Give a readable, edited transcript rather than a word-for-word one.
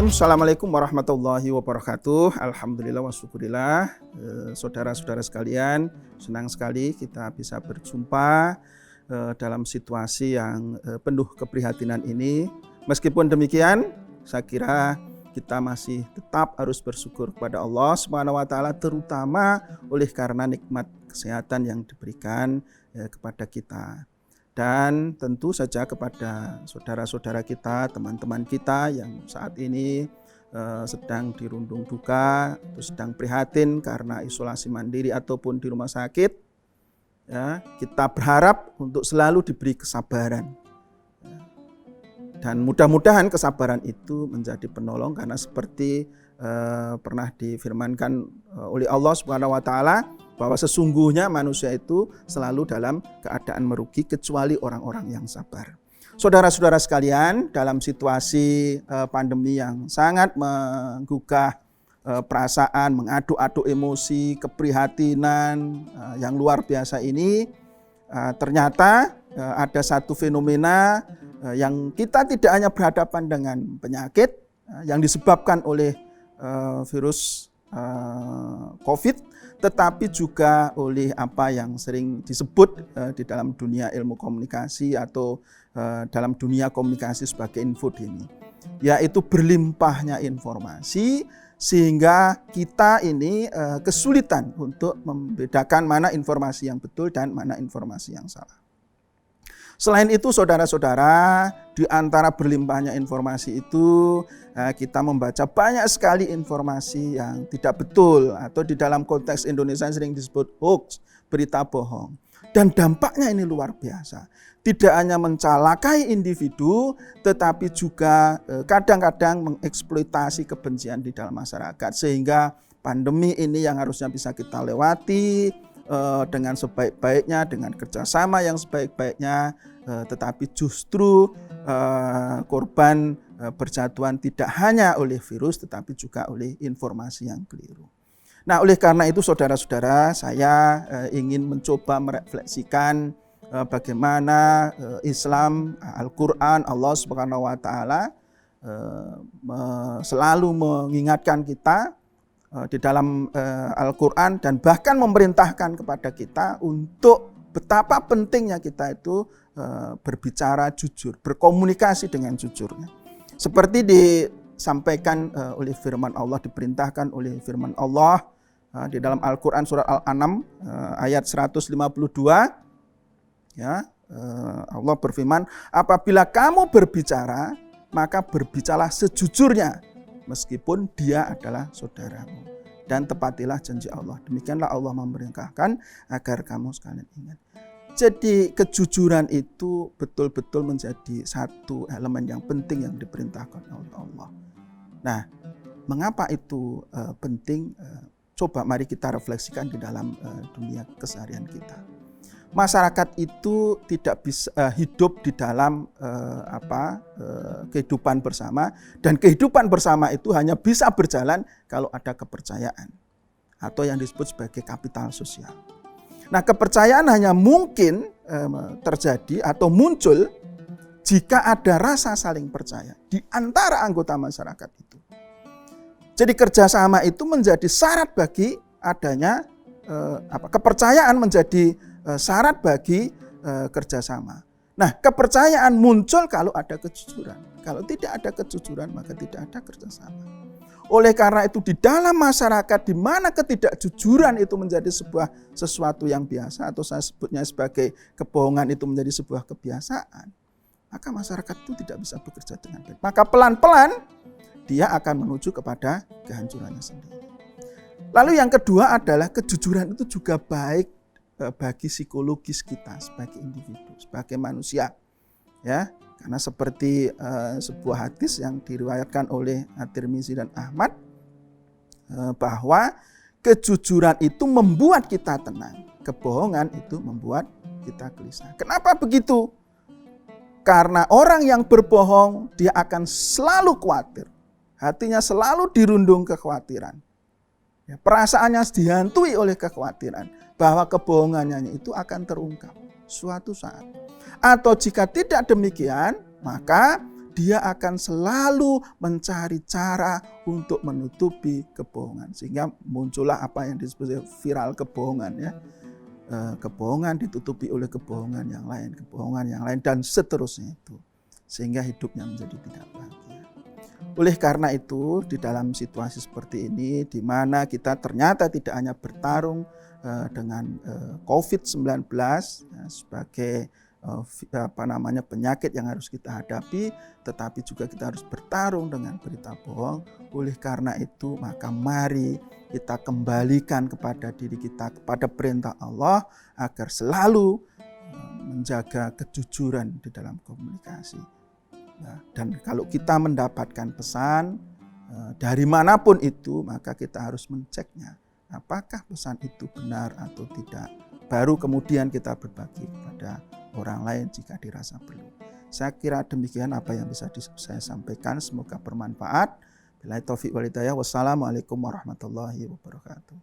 Assalamualaikum warahmatullahi wabarakatuh. Alhamdulillah wa syukurillah. Saudara-saudara sekalian, senang sekali kita bisa berjumpa dalam situasi yang penuh keprihatinan ini. Meskipun demikian, saya kira kita masih tetap harus bersyukur kepada Allah Subhanahu wa taala, terutama oleh karena nikmat kesehatan yang diberikan kepada kita. Dan tentu saja kepada saudara-saudara kita, teman-teman kita yang saat ini sedang dirundung duka atau sedang prihatin karena isolasi mandiri ataupun di rumah sakit, ya, kita berharap untuk selalu diberi kesabaran. Dan mudah-mudahan kesabaran itu menjadi penolong, karena seperti pernah difirmankan oleh Allah Subhanahu wa taala bahwa sesungguhnya manusia itu selalu dalam keadaan merugi kecuali orang-orang yang sabar. Saudara-saudara sekalian, dalam situasi pandemi yang sangat menggugah perasaan, mengaduk-aduk emosi, keprihatinan yang luar biasa ini, ternyata ada satu fenomena yang kita tidak hanya berhadapan dengan penyakit yang disebabkan oleh virus COVID, tetapi juga oleh apa yang sering disebut di dalam dunia ilmu komunikasi atau dalam dunia komunikasi sebagai infodemi, yaitu berlimpahnya informasi sehingga kita ini kesulitan untuk membedakan mana informasi yang betul dan mana informasi yang salah. Selain itu, saudara-saudara, di antara berlimpahnya informasi itu kita membaca banyak sekali informasi yang tidak betul, atau di dalam konteks Indonesia sering disebut hoax, berita bohong. Dan dampaknya ini luar biasa. Tidak hanya mencelakai individu, tetapi juga kadang-kadang mengeksploitasi kebencian di dalam masyarakat. Sehingga pandemi ini yang harusnya bisa kita lewati dengan sebaik-baiknya, dengan kerjasama yang sebaik-baiknya, tetapi justru korban berjatuhan tidak hanya oleh virus, tetapi juga oleh informasi yang keliru. Nah, oleh karena itu saudara-saudara, saya ingin mencoba merefleksikan bagaimana Islam, Al-Quran, Allah Subhanahu wa taala selalu mengingatkan kita di dalam Al-Quran, dan bahkan memerintahkan kepada kita untuk betapa pentingnya kita itu berbicara jujur, berkomunikasi dengan jujurnya. Seperti disampaikan oleh firman Allah, diperintahkan oleh firman Allah di dalam Al-Quran surat Al-An'am ayat 152, ya, Allah berfirman, apabila kamu berbicara, maka berbicaralah sejujurnya, meskipun dia adalah saudaramu, dan tepatilah janji Allah. Demikianlah Allah memerintahkan agar kamu sekalian ingat. Jadi kejujuran itu betul-betul menjadi satu elemen yang penting yang diperintahkan oleh Allah. Nah, mengapa itu penting? Coba mari kita refleksikan di dalam dunia keseharian kita. Masyarakat itu tidak bisa hidup di dalam kehidupan bersama, dan kehidupan bersama itu hanya bisa berjalan kalau ada kepercayaan atau yang disebut sebagai kapital sosial. Nah, kepercayaan hanya mungkin terjadi atau muncul jika ada rasa saling percaya di antara anggota masyarakat itu. Jadi kerjasama itu menjadi syarat bagi adanya kepercayaan, menjadi syarat bagi kerjasama. Nah, kepercayaan muncul kalau ada kejujuran. Kalau tidak ada kejujuran, maka tidak ada kerjasama. Oleh karena itu, di dalam masyarakat di mana ketidakjujuran itu menjadi sesuatu yang biasa, atau saya sebutnya sebagai kebohongan itu menjadi sebuah kebiasaan, maka masyarakat itu tidak bisa bekerja dengan baik. Maka pelan-pelan dia akan menuju kepada kehancurannya sendiri. Lalu yang kedua adalah kejujuran itu juga baik bagi psikologis kita sebagai individu, sebagai manusia, ya. Karena seperti sebuah hadis yang diriwayatkan oleh At-Tirmizi dan Ahmad, bahwa kejujuran itu membuat kita tenang, kebohongan itu membuat kita gelisah. Kenapa begitu? Karena orang yang berbohong dia akan selalu khawatir, hatinya selalu dirundung kekhawatiran. Ya, perasaannya dihantui oleh kekhawatiran bahwa kebohongannya itu akan terungkap suatu saat. Atau jika tidak demikian, maka dia akan selalu mencari cara untuk menutupi kebohongan. Sehingga muncullah apa yang disebut viral kebohongan ya. Kebohongan ditutupi oleh kebohongan yang lain dan seterusnya itu. Sehingga hidupnya menjadi tidak bahagia. Oleh karena itu di dalam situasi seperti ini di mana kita ternyata tidak hanya bertarung dengan COVID-19 ya, sebagai penyakit yang harus kita hadapi, tetapi juga kita harus bertarung dengan berita bohong. Oleh karena itu maka mari kita kembalikan kepada diri kita, kepada perintah Allah agar selalu menjaga kejujuran di dalam komunikasi. Nah, dan kalau kita mendapatkan pesan dari manapun itu, maka kita harus menceknya. Apakah pesan itu benar atau tidak? Baru kemudian kita berbagi kepada orang lain jika dirasa perlu. Saya kira demikian apa yang bisa saya sampaikan. Semoga bermanfaat. Billahi taufiq wal hidayah. Wassalamualaikum warahmatullahi wabarakatuh.